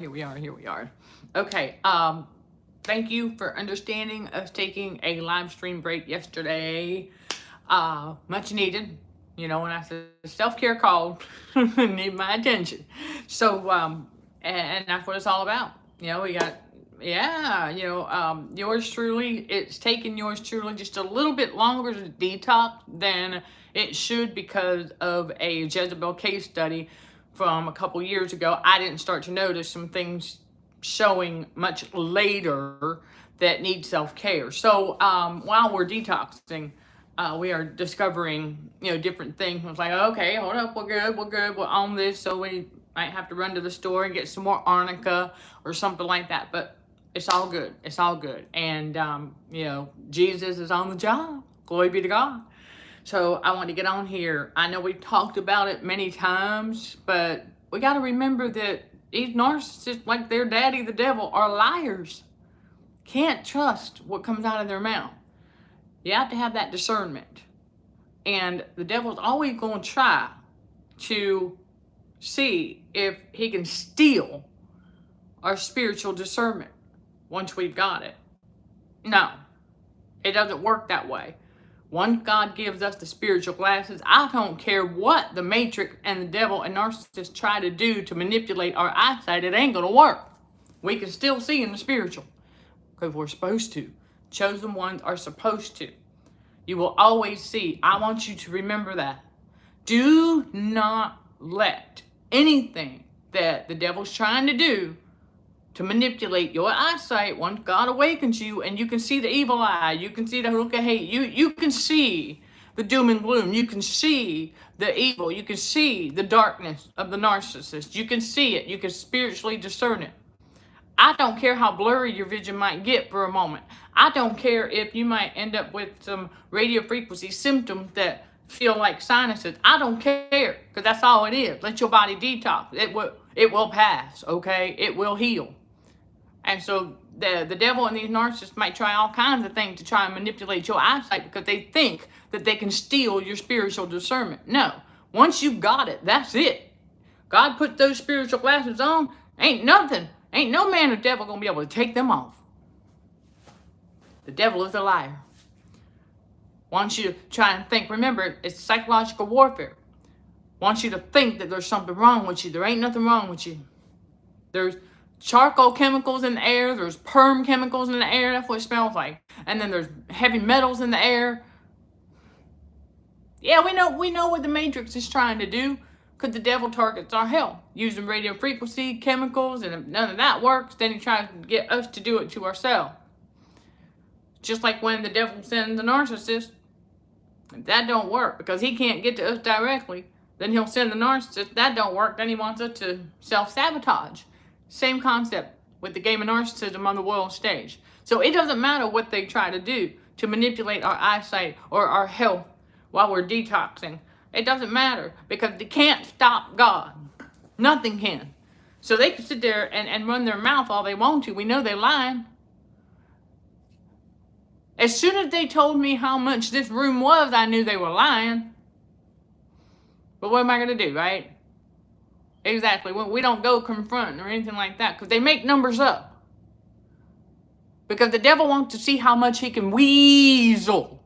Here we are. Okay. Thank you for understanding us taking a live stream break yesterday. Much needed. You know, when I said self-care called, need my attention. So, and that's what it's all about. You know, we got, yeah, yours truly, it's taken yours truly just a little bit longer to detox than it should because of a Jezebel case study from a couple years ago. I didn't start to notice some things showing much later that need self-care. So while we're detoxing, we are discovering, different things. I was like, okay, hold up, we're good, we're on this. So we might have to run to the store and get some more arnica or something like that. But it's all good. And, Jesus is on the job. Glory be to God. So I want to get on here. I know we've talked about it many times, but we got to remember that these narcissists, like their daddy, the devil, are liars. Can't trust what comes out of their mouth. You have to have that discernment. And the devil's always going to try to see if he can steal our spiritual discernment once we've got it. No, it doesn't work that way. Once God gives us the spiritual glasses, I don't care what the matrix and the devil and narcissists try to do to manipulate our eyesight, it ain't going to work. We can still see in the spiritual because we're supposed to. Chosen ones are supposed to. You will always see. I want you to remember that. Do not let anything that the devil's trying to do to manipulate your eyesight. Once God awakens you and you can see the evil eye, you can see the look of hate, you can see the doom and gloom, you can see the evil, you can see the darkness of the narcissist, you can see it, you can spiritually discern it. I don't care how blurry your vision might get for a moment. I don't care if you might end up with some radio frequency symptoms that feel like sinuses. I don't care, because that's all it is. Let your body detox. It will pass, okay? It will heal. And so the devil and these narcissists might try all kinds of things to try and manipulate your eyesight because they think that they can steal your spiritual discernment. No. Once you got it, that's it. God put those spiritual glasses on, ain't no man or devil going to be able to take them off. The devil is a liar. Wants you to try and think, remember, it's psychological warfare. Wants you to think that there's something wrong with you. There ain't nothing wrong with you. There's charcoal chemicals in the air. There's perm chemicals in the air. That's what it smells like. And then there's heavy metals in the air. Yeah, we know what the Matrix is trying to do, because the devil targets our health using radio frequency, chemicals, and if none of that works, then he tries to get us to do it to ourselves. Just like when the devil sends the narcissist, if that don't work because he can't get to us directly, then he'll send the narcissist. That don't work, then he wants us to self-sabotage. Same concept with the game of narcissism on the world stage. So it doesn't matter what they try to do to manipulate our eyesight or our health while we're detoxing. It doesn't matter because they can't stop God. Nothing can. So they can sit there and run their mouth all they want to. We know they're lying. As soon as they told me how much this room was, I knew they were lying. But what am I going to do, right? Exactly. We don't go confront or anything like that because they make numbers up. Because the devil wants to see how much he can weasel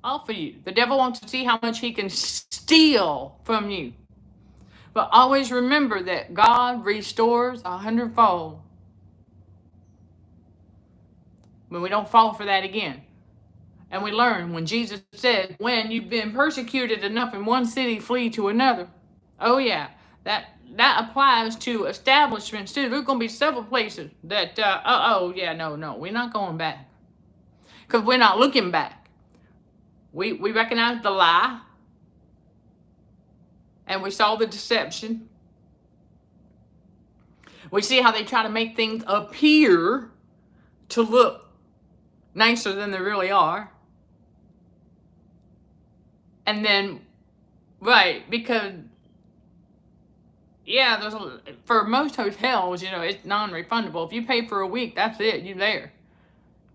off of you. The devil wants to see how much he can steal from you. But always remember that God restores 100-fold. When we don't fall for that again. And we learn when Jesus said, when you've been persecuted enough in one city, flee to another. Oh yeah, that applies to establishments too. There's going to be several places that, no, we're not going back. Because we're not looking back. We recognize the lie. And we saw the deception. We see how they try to make things appear to look nicer than they really are. And then, right, because, yeah, for most hotels, it's non-refundable. If you pay for a week, that's it, you're there.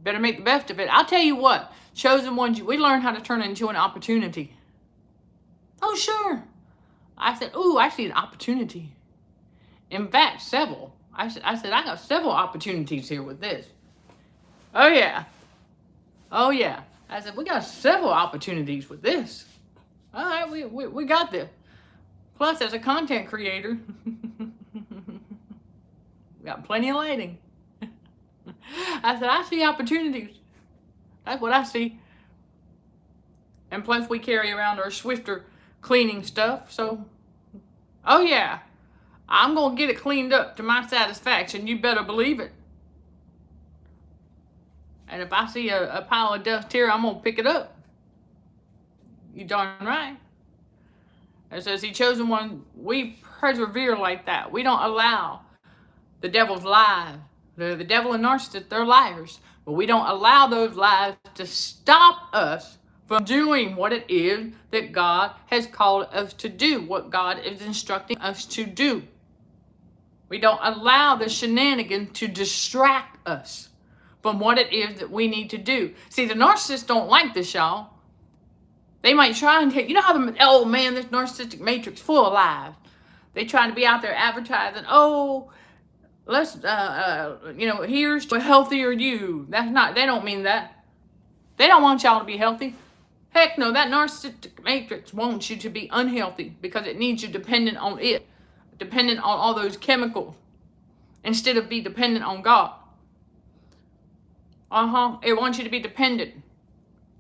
Better make the best of it. I'll tell you what, chosen ones, we learn how to turn it into an opportunity. Oh, sure. I said, ooh, I see an opportunity. In fact, several. I said, I got several opportunities here with this. Oh, yeah. Oh, yeah. I said, we got several opportunities with this. All right, we got this. Plus, as a content creator, we got plenty of lighting. I said, I see opportunities. That's what I see. And plus, we carry around our Swifter cleaning stuff. So, oh, yeah. I'm going to get it cleaned up to my satisfaction. You better believe it. And if I see a pile of dust here, I'm going to pick it up. You darn right. It says, he chosen one. We persevere like that. We don't allow the devil's lies. The devil and narcissists, they're liars. But we don't allow those lies to stop us from doing what it is that God has called us to do, what God is instructing us to do. We don't allow the shenanigans to distract us from what it is that we need to do. See, the narcissists don't like this, y'all. They might try and take, you know how oh man, this narcissistic matrix full of lies. They try to be out there advertising, oh, let's, here's to a healthier you. That's not, they don't mean that. They don't want y'all to be healthy. Heck no, that narcissistic matrix wants you to be unhealthy because it needs you dependent on it, dependent on all those chemicals, instead of be dependent on God. It wants you to be dependent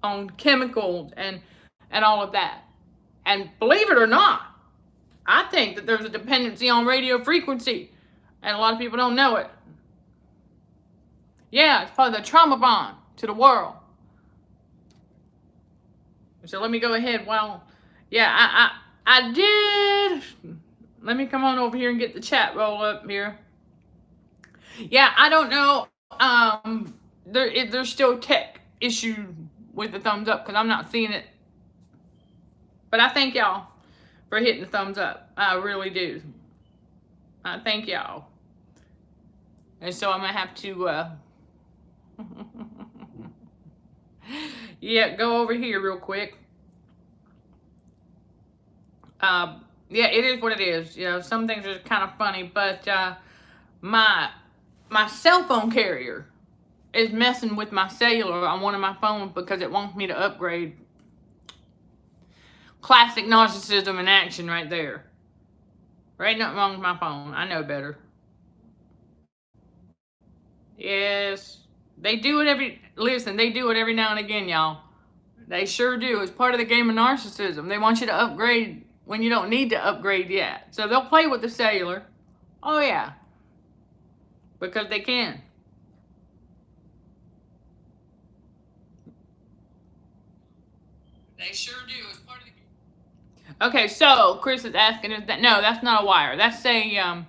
on chemicals and all of that. And believe it or not, I think that there's a dependency on radio frequency, and a lot of people don't know it. Yeah, it's part of the trauma bond to the world. So let me go ahead. Well, yeah, I did. Let me come on over here and get the chat roll up here. Yeah, I don't know. There's still tech issue with the thumbs up because I'm not seeing it. But I thank y'all for hitting the thumbs up. I really do. I thank y'all. And so I'm going to have to, yeah, go over here real quick. Yeah, it is what it is. You know, some things are kind of funny, but my cell phone carrier is messing with my cellular on one of my phones because it wants me to upgrade. Classic narcissism in action right there. There ain't nothing wrong with my phone. I know better. Yes. They do it they do it every now and again, y'all. They sure do. It's part of the game of narcissism. They want you to upgrade when you don't need to upgrade yet. So they'll play with the cellular. Oh, yeah. Because they can. They sure do. It's part of the game. Okay, so Chris is asking, is that no, that's not a wire. That's a,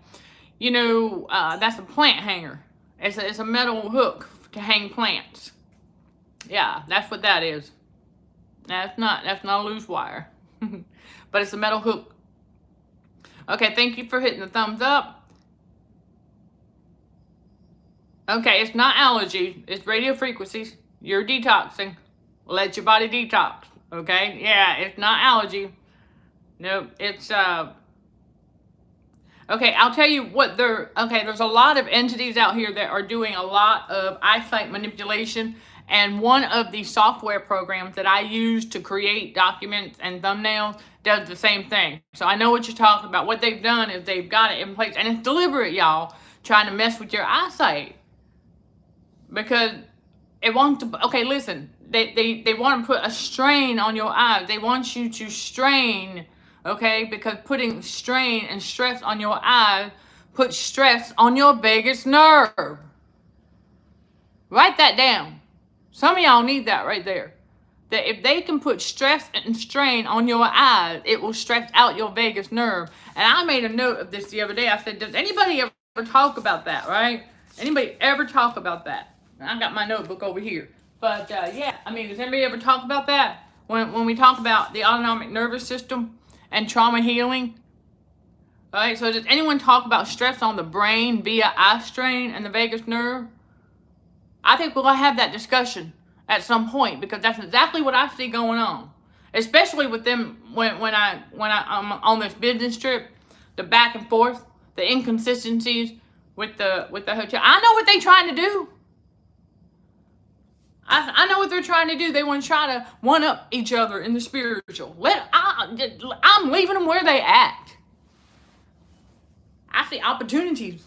that's a plant hanger. It's a metal hook to hang plants. Yeah, that's what that is. That's not a loose wire. But it's a metal hook. Okay, thank you for hitting the thumbs up. Okay, it's not allergy. It's radio frequencies. You're detoxing. Let your body detox. Okay? Yeah, it's not allergy. No, it's, okay, I'll tell you what there's a lot of entities out here that are doing a lot of eyesight manipulation. And one of the software programs that I use to create documents and thumbnails does the same thing. So I know what you're talking about. What they've done is they've got it in place. And it's deliberate, y'all, trying to mess with your eyesight. Because it wants to, okay, listen. They want to put a strain on your eyes. They want you to strain, okay? Because putting strain and stress on your eyes puts stress on your vagus nerve. Write that down. Some of y'all need that right there. That if they can put stress and strain on your eyes, it will stress out your vagus nerve. And I made a note of this the other day. I said, does anybody ever talk about that, right? Anybody ever talk about that? I got my notebook over here. But yeah, I mean, does anybody ever talk about that? When we talk about the autonomic nervous system and trauma healing? All right, so does anyone talk about stress on the brain via eye strain and the vagus nerve? I think we'll have that discussion at some point because that's exactly what I see going on. Especially with them when I'm on this business trip, the back and forth, the inconsistencies with the hotel. I know what they're trying to do. I know what they're trying to do. They want to try to one up each other in the spiritual. I'm leaving them where they at. I see opportunities.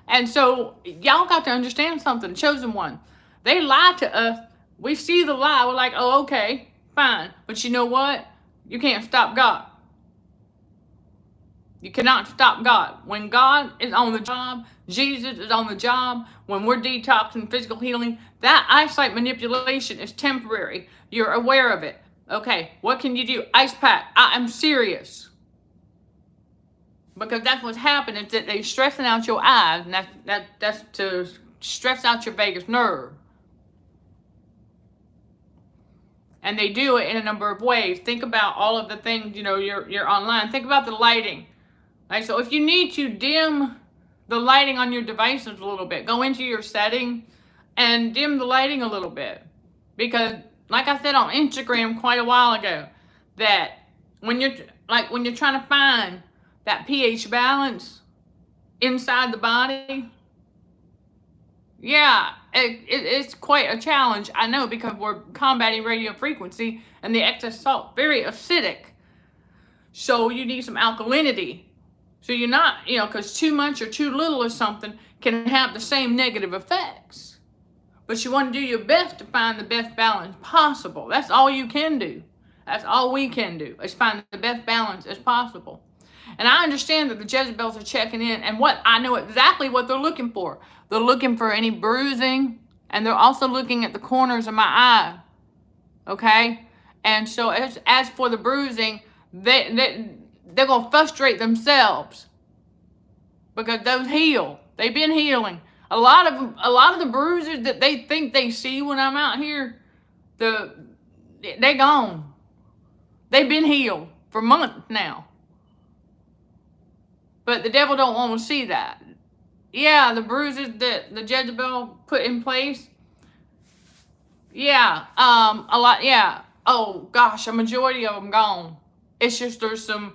And so y'all got to understand something. Chosen one. They lie to us. We see the lie. We're like, oh, okay, fine. But you know what? You can't stop God. You cannot stop God. When God is on the job, Jesus is on the job, when we're detoxing, physical healing, that eyesight manipulation is temporary. You're aware of it. Okay, what can you do? Ice pack. I am serious. Because that's what's happening, is that they're stressing out your eyes, and that's to stress out your vagus nerve. And they do it in a number of ways. Think about all of the things, you're online. Think about the lighting. Right? So if you need to dim the lighting on your devices a little bit, go into your setting and dim the lighting a little bit. Because like I said on Instagram quite a while ago, that when you're trying to find that pH balance inside the body, yeah, it's quite a challenge. I know, because we're combating radio frequency and the excess salt, very acidic. So you need some alkalinity. So you're not, because too much or too little or something can have the same negative effects. But you want to do your best to find the best balance possible. That's all you can do. That's all we can do, is find the best balance as possible. And I understand that the Jezebels are checking in, and I know exactly what they're looking for. They're looking for any bruising, and they're also looking at the corners of my eye. Okay? And so as for the bruising, they're going to frustrate themselves, because those heal. They've been healing. A lot of the bruises that they think they see when I'm out here, they gone. They've been healed for months now. But the devil don't want to see that. Yeah, the bruises that the Jezebel put in place. Yeah, a lot. Yeah. Oh gosh, a majority of them gone. It's just there's some,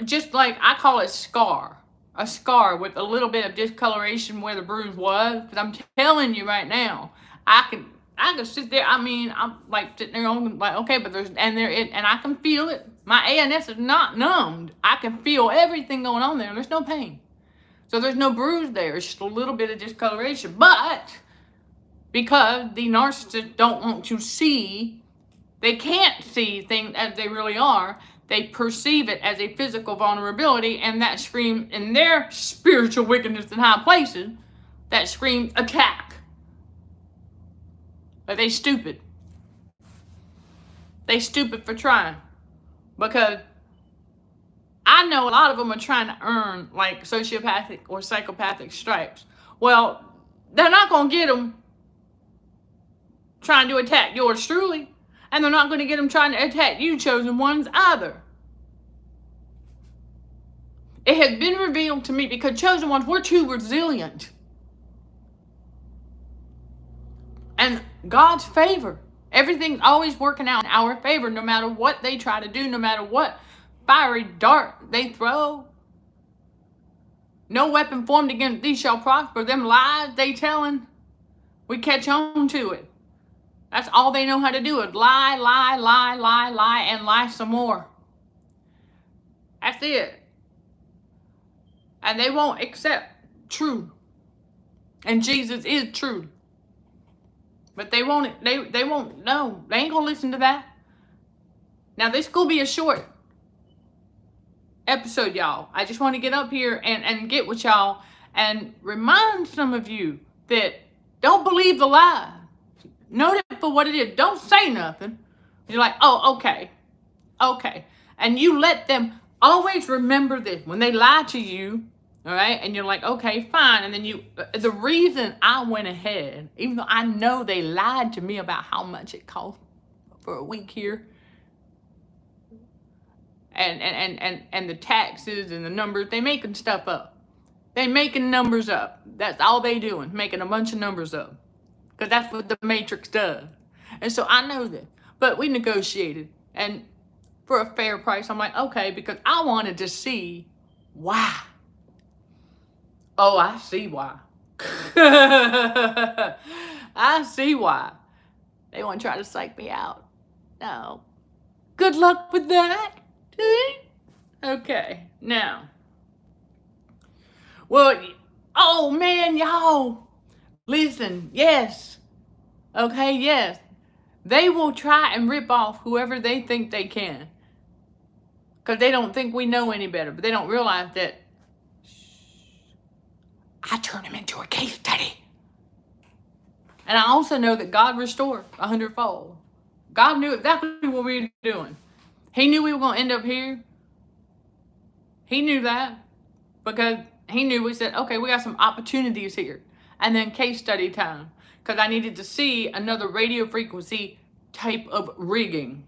just like I call it a scar with a little bit of discoloration where the bruise was. Because I'm telling you right now, I could sit there. I mean, I'm like sitting there on like, okay, but and I can feel it. My ANS is not numbed. I can feel everything going on there. There's no pain. So there's no bruise there. It's just a little bit of discoloration. But because the narcissists don't want to see, they can't see things as they really are. They perceive it as a physical vulnerability, and that screams, in their spiritual wickedness in high places, that screams attack. But they stupid. They stupid for trying. Because I know a lot of them are trying to earn like sociopathic or psychopathic stripes. Well, they're not going to get them trying to attack yours truly. And they're not going to get them trying to attack you, chosen ones, either. It has been revealed to me, because chosen ones, we're too resilient. And God's favor. Everything's always working out in our favor, no matter what they try to do, no matter what fiery dart they throw. No weapon formed against thee shall prosper. Them lies they telling, we catch on to it. That's all they know how to do, is lie, lie, lie, lie, lie, and lie some more. That's it. And they won't accept true. And Jesus is true. But they won't, no, they ain't gonna listen to that. Now this could be a short episode, y'all. I just want to get up here and get with y'all and remind some of you that don't believe the lie. Note it for what it is. Don't say nothing. You're like, oh, okay. And you let them always remember this. When they lie to you, all right, and you're like, okay, fine. And then the reason I went ahead, even though I know they lied to me about how much it cost for a week here, and the taxes and the numbers, they making stuff up. They making numbers up. That's all they doing, making a bunch of numbers up. Because that's what the Matrix does. And so I know that. But we negotiated. And for a fair price. I'm like, okay, because I wanted to see why. Oh, I see why. I see why. They want to try to psych me out. No. Good luck with that. Okay, now. Well, oh man, y'all. Listen, yes. Okay, yes. They will try and rip off whoever they think they can. Because they don't think we know any better. But they don't realize that I turn them into a case study. And I also know that God restored 100-fold. God knew exactly what we were doing. He knew we were going to end up here. He knew that. Because he knew we said, okay, we got some opportunities here. And then case study time. Because I needed to see another radio frequency type of rigging.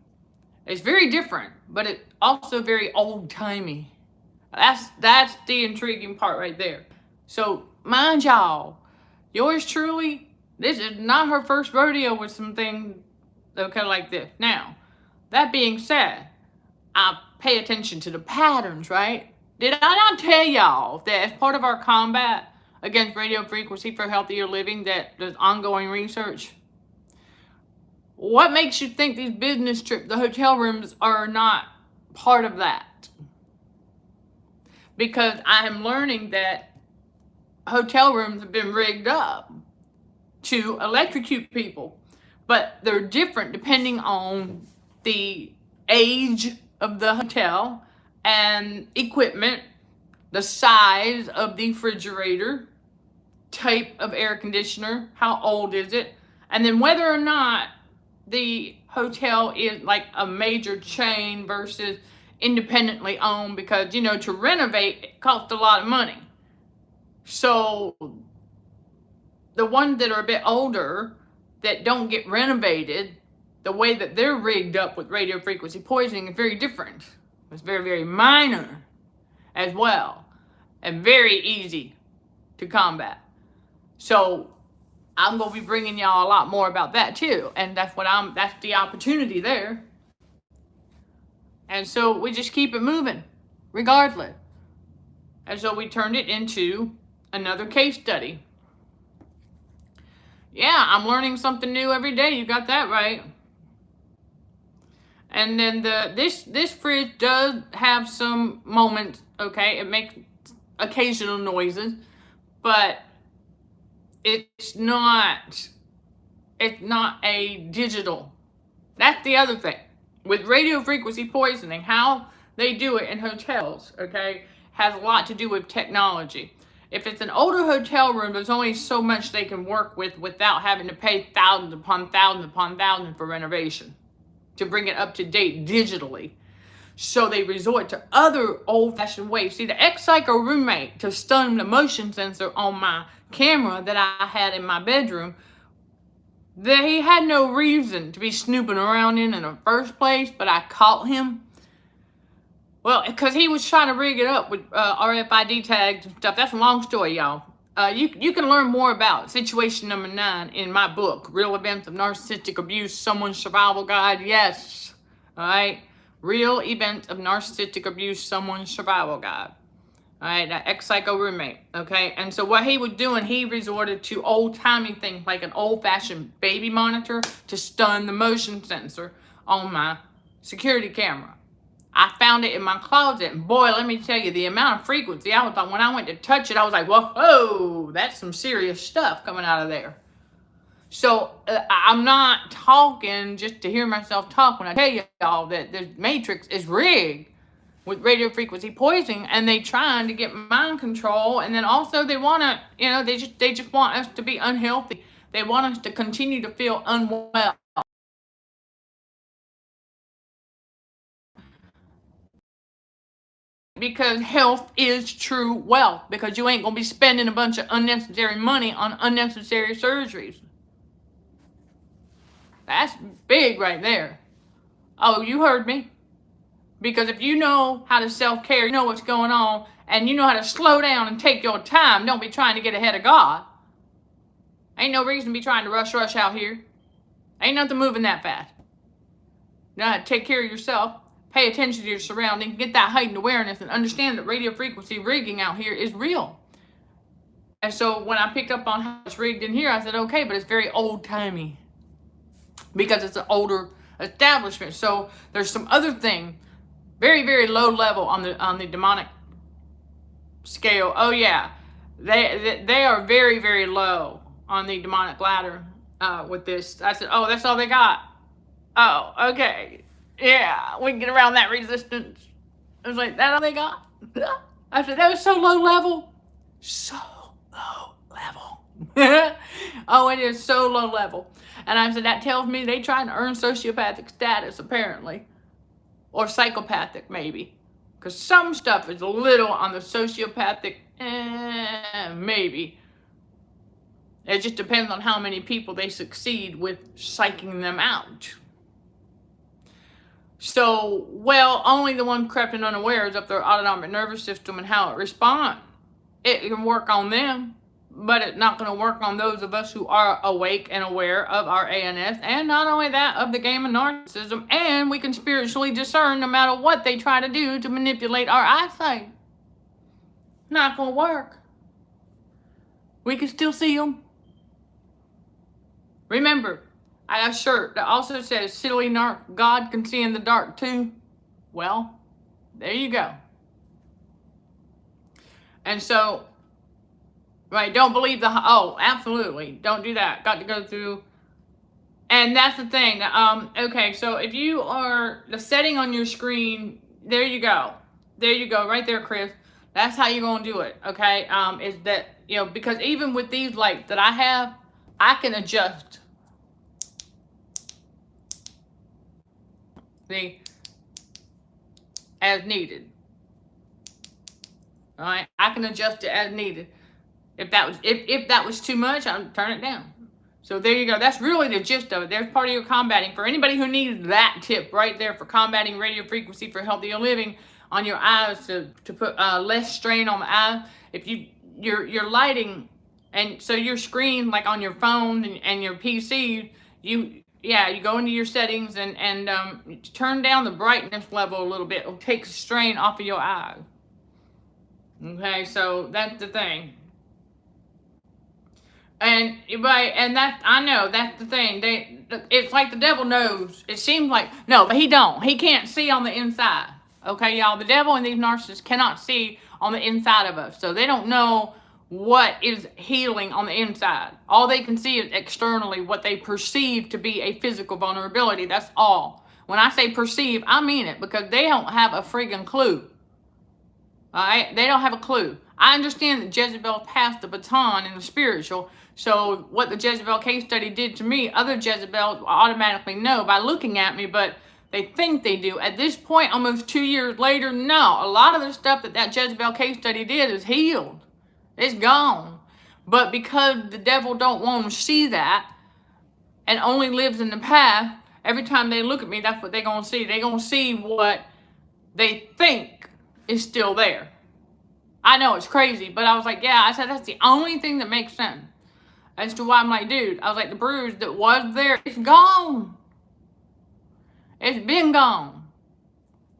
It's very different, but it's also very old-timey. That's the intriguing part right there. So, mind y'all, yours truly, this is not her first rodeo with something okay like this. Now, that being said, I pay attention to the patterns, right? Did I not tell y'all that as part of our combat against radio frequency for healthier living that there's ongoing research? What makes you think these business trips, the hotel rooms, are not part of that? Because I am learning that hotel rooms have been rigged up to electrocute people. But they're different depending on the age of the hotel and equipment, the size of the refrigerator, type of air conditioner, how old is it, and then whether or not the hotel is like a major chain versus independently owned, because, you know, to renovate, it costs a lot of money. So the ones that are a bit older that don't get renovated, the way that they're rigged up with radio frequency poisoning is very different. It's very, very minor as well, and very easy to combat. So I'm going to be bringing y'all a lot more about that too. And that's the opportunity there. And so we just keep it moving regardless. And so we turned it into another case study. Yeah, I'm learning something new every day. You got that right. And then this fridge does have some moments, okay? It makes occasional noises, but it's not a digital. That's the other thing. With radio frequency poisoning, how they do it in hotels, okay, has a lot to do with technology. If it's an older hotel room, there's only so much they can work with without having to pay thousands upon thousands upon thousands for renovation to bring it up to date digitally. So they resort to other old-fashioned ways. See, the ex-psycho roommate, to stun the motion sensor on my camera that I had in my bedroom, that he had no reason to be snooping around in the first place, but I caught him. Well, because he was trying to rig it up with RFID tags and stuff. That's a long story, y'all. You can learn more about situation number 9 in my book, Real Events of Narcissistic Abuse, Someone's Survival Guide. Yes, all right? Real Events of Narcissistic Abuse, Someone's Survival Guide. All right, that ex-psycho roommate, okay? And so what he was doing, he resorted to old-timey things like an old-fashioned baby monitor to stun the motion sensor on my security camera. I found it in my closet, and boy, let me tell you, the amount of frequency, I was like, when I went to touch it, I was like, whoa, that's some serious stuff coming out of there. So I'm not talking just to hear myself talk when I tell y'all that the Matrix is rigged with radio frequency poisoning, and they trying to get mind control, and then also they want to, you know, they just want us to be unhealthy. They want us to continue to feel unwell. Because health is true wealth, because you ain't gonna be spending a bunch of unnecessary money on unnecessary surgeries. That's big right there. Oh, you heard me. Because if you know how to self-care, you know what's going on, and you know how to slow down and take your time, don't be trying to get ahead of God. Ain't no reason to be trying to rush out here. Ain't nothing moving that fast. You know how to take care of yourself, pay attention to your surroundings, get that heightened awareness, and understand that radio frequency rigging out here is real. And so when I picked up on how it's rigged in here, I said, okay, but it's very old-timey because it's an older establishment. So there's some other thing, very, very low level on the demonic scale. Oh yeah, they are very, very low on the demonic ladder with this. I said, oh, that's all they got. Oh, okay. Yeah, we can get around that resistance. I was like, that all they got? I said, that was so low level. So low level. Oh, it is so low level. And I said, that tells me they trying to earn sociopathic status, apparently. Or psychopathic, maybe. Because some stuff is a little on the sociopathic, maybe. It just depends on how many people they succeed with psyching them out. So, well, only the one crept and unaware is of their autonomic nervous system and how it responds. It can work on them, but it's not going to work on those of us who are awake and aware of our ANS, and not only that, of the game of narcissism, and we can spiritually discern no matter what they try to do to manipulate our eyesight. Not going to work. We can still see them. Remember, I got a shirt that also says, silly narc, God can see in the dark too. Well, there you go. And so, right, don't believe oh, absolutely, don't do that. Got to go through, and that's the thing. Okay, so if you are, the setting on your screen, there you go. There you go, right there, Chris. That's how you're going to do it, okay? Is that, you know, because even with these lights that I have, I can adjust. See, as needed. All right, I can adjust it as needed. If that was too much, I'll turn it down. So there you go. That's really the gist of it. There's part of your combating. For anybody who needs that tip right there for combating radio frequency for healthier living on your eyes to put less strain on the eye. If you're lighting, and so your screen, like on your phone and your PC, you go into your settings and turn down the brightness level a little bit. It'll take strain off of your eyes. Okay, so that's the thing. And right, and that, I know, that's the thing. It's like the devil knows. It seems like, no, but he don't. He can't see on the inside. Okay, y'all, the devil and these narcissists cannot see on the inside of us. So they don't know what is healing on the inside. All they can see is externally what they perceive to be a physical vulnerability. That's all. When I say perceive, I mean it, because they don't have a friggin' clue. All right, they don't have a clue. I understand that Jezebel passed the baton in the spiritual. So what the Jezebel case study did to me, other Jezebels automatically know by looking at me, but they think they do. At this point, almost 2 years later, no. A lot of the stuff that Jezebel case study did is healed. It's gone. But because the devil don't want to see that and only lives in the past, every time they look at me, that's what they're going to see. They're going to see what they think is still there. I know it's crazy, but I was like, yeah, I said that's the only thing that makes sense as to why I'm like, dude, I was like, the bruise that was there, it's gone. It's been gone.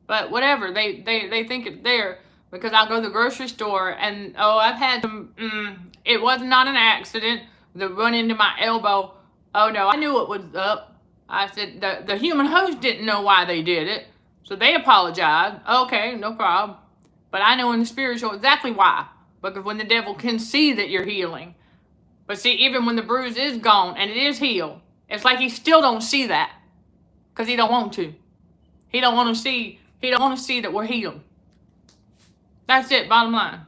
But whatever, they think it's there because I'll go to the grocery store and, oh, I've had some, it was not an accident, the run into my elbow. Oh no, I knew it was up. I said, the human host didn't know why they did it, so they apologized. Okay, no problem. But I know in the spiritual exactly why. Because when the devil can see that you're healing. But see, even when the bruise is gone and it is healed, it's like he still don't see that. Because he don't want to. He don't want to see that we're healed. That's it, bottom line.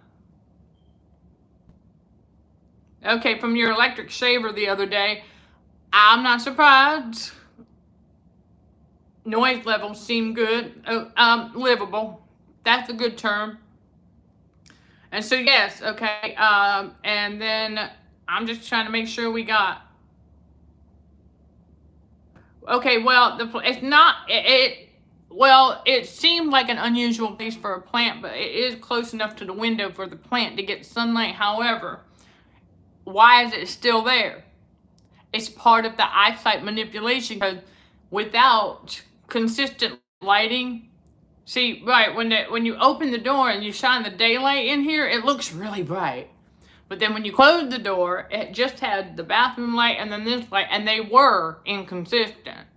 Okay, from your electric shaver the other day, I'm not surprised. Noise levels seem good. Livable. That's a good term. And so, yes, okay. And then I'm just trying to make sure we got. Okay, well, it's not. Well, it seemed like an unusual place for a plant, but it is close enough to the window for the plant to get sunlight. However, why is it still there? It's part of the eyesight manipulation, because without consistent lighting, See, right, when you open the door and you shine the daylight in here, it looks really bright. But then when you close the door, it just had the bathroom light and then this light, and they were inconsistent.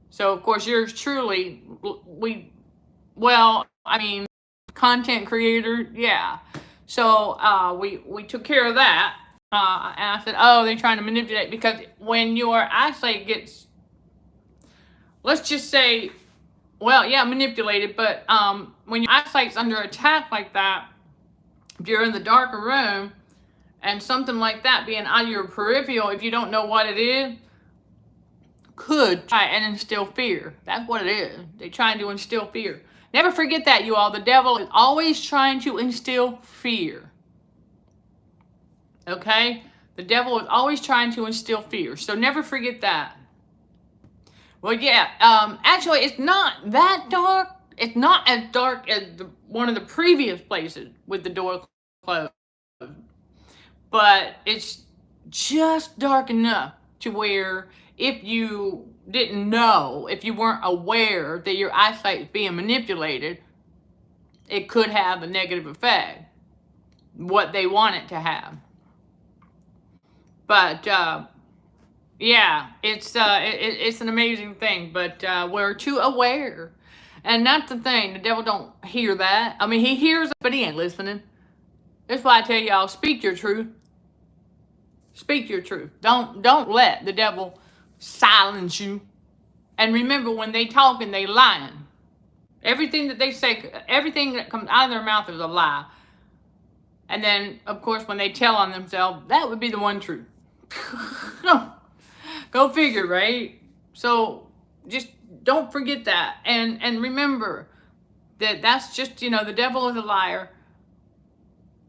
So, of course, yours truly, content creator, yeah. So, we took care of that. And I said, oh, they're trying to manipulate, because when your eyesight gets, let's just say, well, yeah, manipulated, but when your eyesight's under attack like that, if you're in the darker room, and something like that being out of your peripheral, if you don't know what it is, could try and instill fear. That's what it is. They're trying to instill fear. Never forget that, you all. The devil is always trying to instill fear. Okay? The devil is always trying to instill fear. So never forget that. Well, yeah. Actually, it's not that dark. It's not as dark as one of the previous places with the door closed. But it's just dark enough to where if you didn't know, if you weren't aware that your eyesight is being manipulated, it could have a negative effect. What they want it to have. But, yeah, it's an amazing thing. But we're too aware. And that's the thing. The devil don't hear that. I mean, he hears it, but he ain't listening. That's why I tell y'all, speak your truth. Speak your truth. Don't let the devil silence you. And remember, when they talk and they lying, everything that they say, everything that comes out of their mouth is a lie. And then, of course, when they tell on themselves, that would be the one truth. Go figure, right? So just don't forget that. And remember that that's just, the devil is a liar.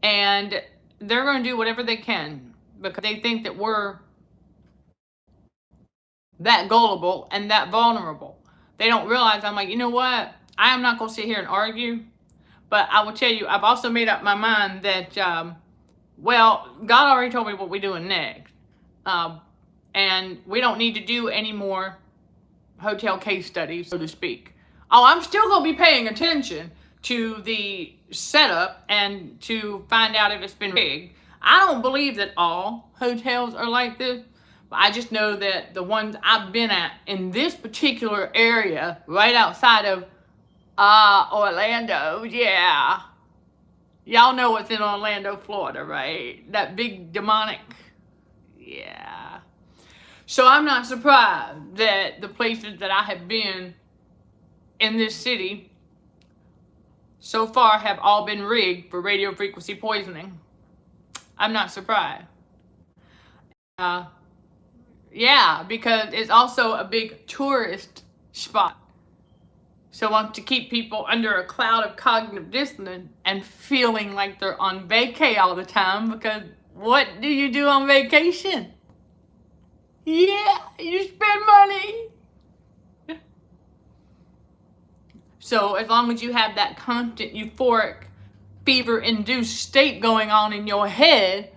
And they're going to do whatever they can, because they think that we're that gullible and that vulnerable. They don't realize, I'm like, you know what? I am not going to sit here and argue. But I will tell you, I've also made up my mind that, God already told me what we're doing next. And we don't need to do any more hotel case studies, so to speak. Oh, I'm still going to be paying attention to the setup and to find out if it's been rigged. I don't believe that all hotels are like this, but I just know that the ones I've been at in this particular area, right outside of Orlando, yeah. Y'all know what's in Orlando, Florida, right? That big demonic, yeah. So I'm not surprised that the places that I have been in this city so far have all been rigged for radio frequency poisoning. I'm not surprised. Yeah, because it's also a big tourist spot. So I want to keep people under a cloud of cognitive dissonance and feeling like they're on vacay all the time, because what do you do on vacation? Yeah, you spend money. So as long as you have that constant euphoric, fever-induced state going on in your head,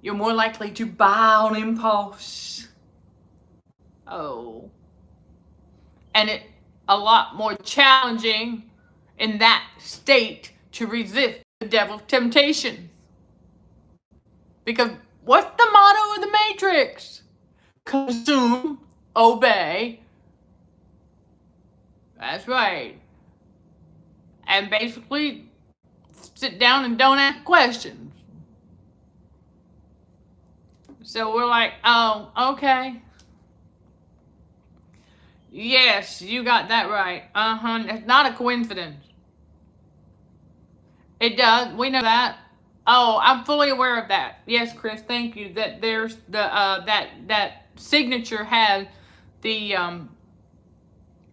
you're more likely to buy on impulse. Oh. And it's a lot more challenging in that state to resist the devil's temptation. Because what's the motto of the Matrix? Consume, obey. That's right. And basically, sit down and don't ask questions. So we're like, oh, okay. Yes, you got that right. It's not a coincidence. It does. We know that. Oh, I'm fully aware of that. Yes, Chris, thank you. That there's the that signature has the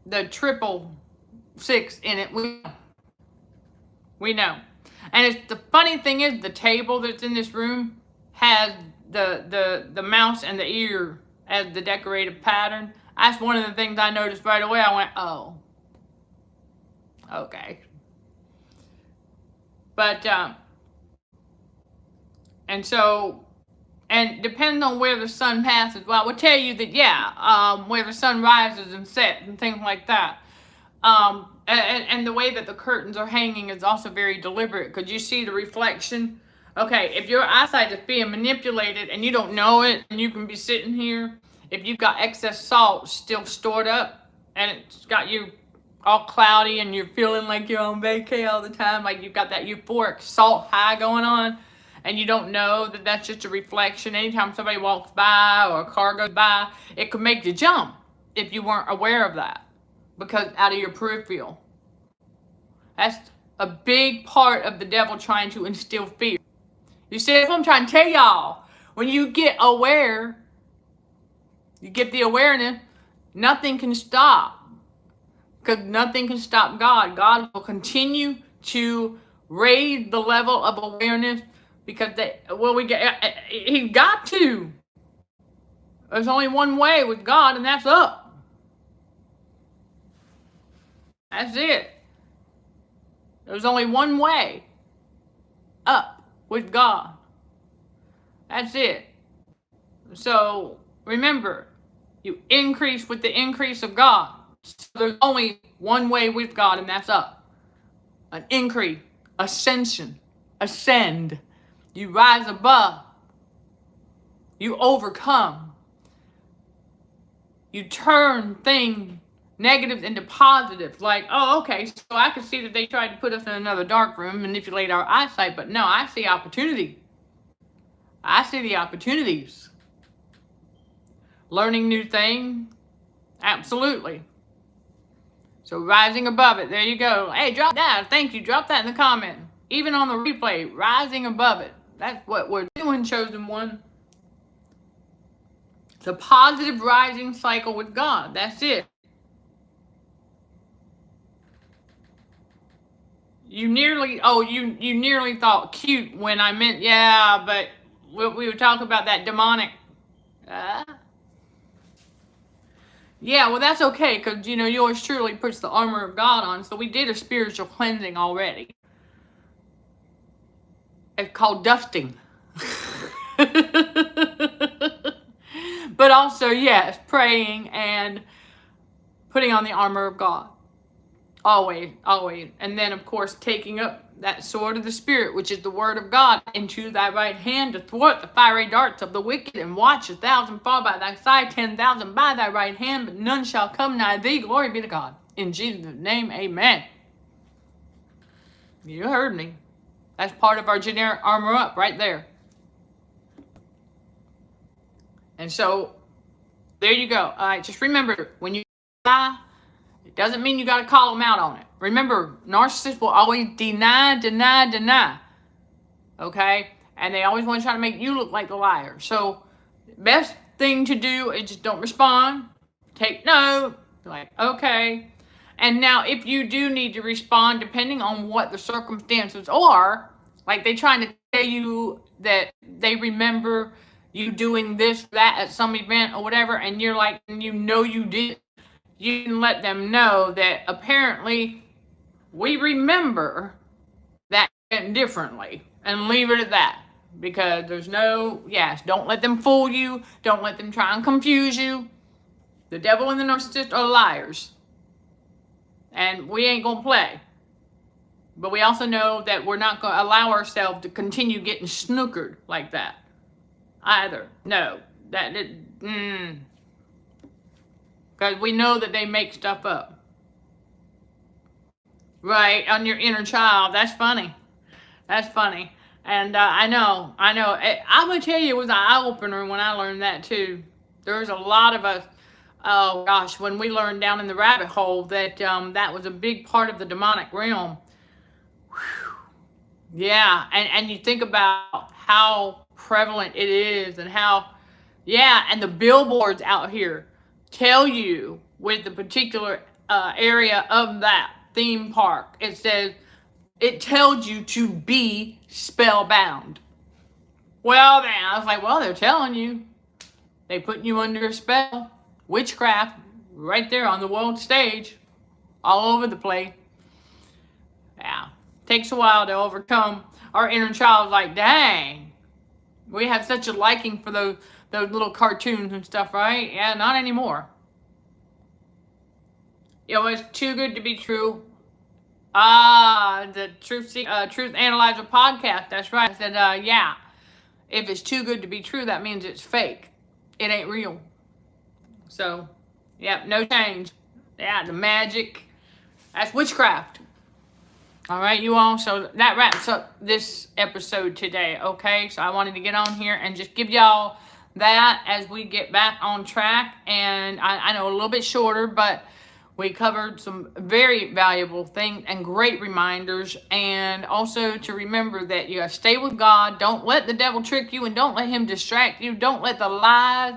666 in it. We know. And it's the funny thing is, the table that's in this room has the mouse and the ear as the decorative pattern. That's one of the things I noticed right away. I went, oh, okay. But and so, and depending on where the sun passes, well, I will tell you that, yeah, where the sun rises and sets and things like that. And the way that the curtains are hanging is also very deliberate. Could you see the reflection? Okay, if your eyesight is being manipulated and you don't know it, and you can be sitting here, if you've got excess salt still stored up and it's got you all cloudy and you're feeling like you're on vacay all the time, like you've got that euphoric salt high going on, and you don't know that that's just a reflection. Anytime somebody walks by or a car goes by, it could make you jump if you weren't aware of that, because out of your peripheral. That's a big part of the devil trying to instill fear. You see, that's what I'm trying to tell y'all. When you get aware, you get the awareness, nothing can stop. Because nothing can stop God. God will continue to raise the level of awareness because He got to. There's only one way with God, and that's up. That's it. There's only one way. Up with God. That's it. So remember, you increase with the increase of God. So there's only one way with God, and that's up. An increase, ascension, ascend. You rise above. You overcome. You turn things negative into positive. Like, oh, okay, so I could see that they tried to put us in another dark room, manipulate our eyesight, but no, I see opportunity. I see the opportunities. Learning new things, absolutely. So rising above it, there you go. Hey, drop that. Thank you. Drop that in the comment. Even on the replay, rising above it. That's what we're doing, chosen one. It's a positive rising cycle with God. That's it. You nearly thought cute when I meant, yeah, but we were talking about that demonic. Yeah, well, that's okay, because, yours truly puts the armor of God on. So we did a spiritual cleansing already. It's called dusting. But also, yes, praying and putting on the armor of God. Always, always. And then, of course, taking up that sword of the Spirit, which is the word of God, into thy right hand to thwart the fiery darts of the wicked, and watch 1,000 fall by thy side, 10,000 by thy right hand, but none shall come nigh thee. Glory be to God. In Jesus' name, amen. You heard me. That's part of our generic armor up right there. And so, there you go. All right, just remember, when you lie, it doesn't mean you got to call them out on it. Remember, narcissists will always deny. Okay? And they always want to try to make you look like the liar. So, best thing to do is just don't respond. Take note. Like, okay. And now, if you do need to respond, depending on what the circumstances are, like they trying to tell you that they remember you doing this, that at some event or whatever, and you're like, you did. You can let them know that apparently we remember that differently, and leave it at that. Because there's don't let them fool you. Don't let them try and confuse you. The devil and the narcissist are liars. And we ain't going to play. But we also know that we're not going to allow ourselves to continue getting snookered like that either. No. Because we know that they make stuff up. Right, on your inner child. That's funny. That's funny. And I know. I'm going to tell you, it was an eye-opener when I learned that too. There's a lot of us, oh gosh, when we learned down in the rabbit hole that that was a big part of the demonic realm. Whew. Yeah, and you think about how prevalent it is, and how, and the billboards out here tell you with the particular area of that theme park, it tells you to be spellbound. Well, then I was like, well, they're telling you. They putting you under a spell. Witchcraft right there on the world stage, all over the place. Yeah, takes a while to overcome. Our inner child's like, dang, we have such a liking for those little cartoons and stuff, right? Yeah, not anymore. It's too good to be true. The Truth Analyzer podcast. That's right. I said, yeah. If it's too good to be true, that means it's fake. It ain't real. So, yeah, no change. Yeah, the magic. That's witchcraft. All right, you all. So that wraps up this episode today. Okay, so I wanted to get on here and just give y'all that as we get back on track. And I know a little bit shorter, but we covered some very valuable things and great reminders. And also to remember that you gotta stay with God. Don't let the devil trick you, and don't let him distract you. Don't let the lies.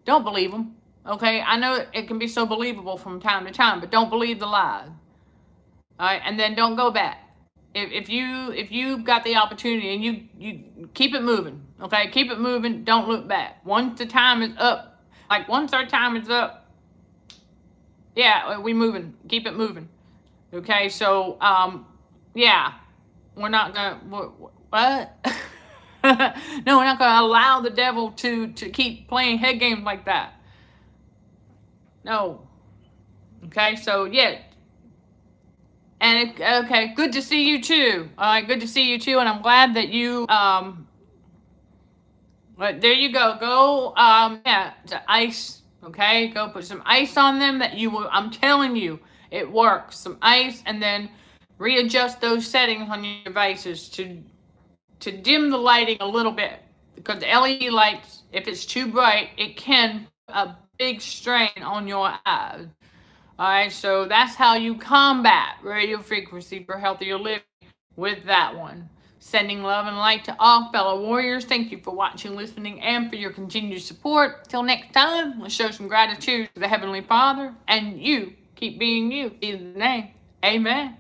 Don't believe them. Okay, I know it can be so believable from time to time, but don't believe the lies. All right, and then don't go back. If you've got the opportunity, and you keep it moving, okay, keep it moving. Don't look back. Once the time is up, like once our time is up, yeah, we moving. Keep it moving. Okay, so yeah, we're not gonna what? No, we're not gonna allow the devil to keep playing head games like that. No. Okay, so yeah. And okay, good to see you too. All right, good to see you too, and I'm glad that you but there you go. Go yeah, to ice. Okay, go put some ice on them. That you will. I'm telling you, it works. Some ice, and then readjust those settings on your devices to dim the lighting a little bit, because the LED lights, if it's too bright, it can put a big strain on your eyes. All right, so that's how you combat radio frequency for healthier living with that one. Sending love and light to all fellow warriors. Thank you for watching, listening, and for your continued support. Till next time, let's show some gratitude to the Heavenly Father, and you keep being you. In His name, amen.